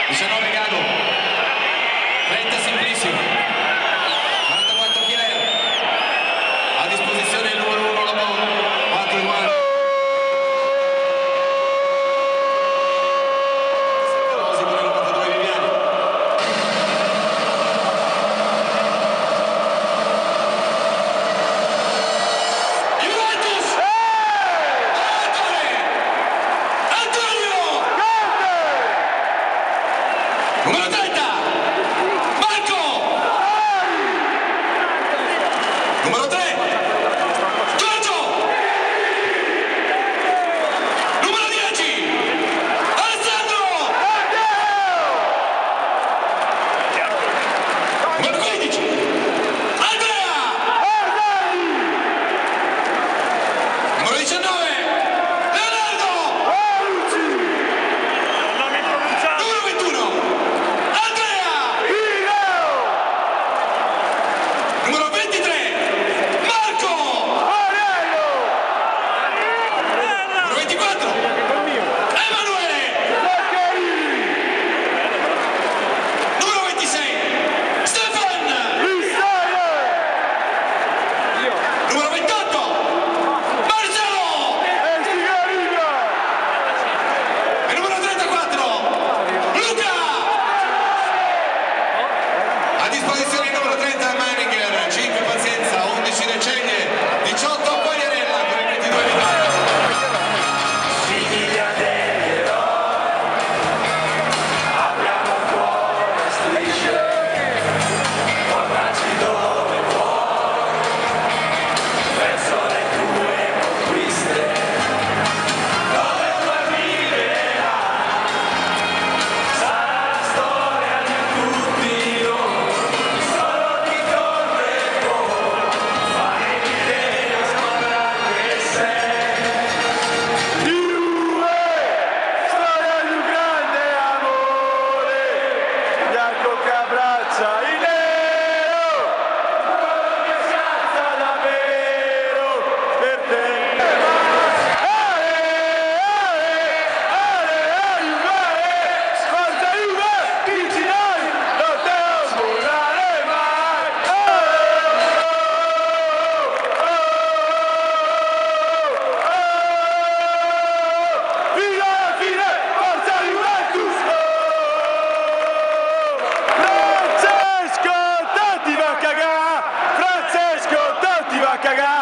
19 Gago, 30 Simplissimo, 44 Chirea, a disposizione il numero 1 Lavoro, 4 Iguano. Rosi con il 92 Viviani. Juventus! Antonio! Numero 30! Marco! Numero 3! Giorgio! Numero 10! Alessandro! Numero 15! Andrea! Numero 19! Leonardo! Numero 21! Andrea! Numero 23! Marco! Numero 24! Emanuele! Numero 26! Stefan! Numero 28! Marcelo! E numero 34! Luca! A disposizione il numero 30 Meininger, 5 Pazienza, 11 Decenie, 18 Quagliarella con il 22 Vitale. Figlia degli eroi, abbiamo un cuore strisce, portaci dove vuoi, verso le tue conquiste, dove vuoi vivere, sarà la storia di tutti noi, solo chi corre può fare l'idea squadra che sei. Storia di un grande amore, bianco che abbraccia il nero, quello che scatta davvero per te. Forza Juve, vinci noi, non te lo scorrare mai. Fino alla fine, forza Juventus! Francesco, Totti va a cagà! Francesco, Totti va a cagà!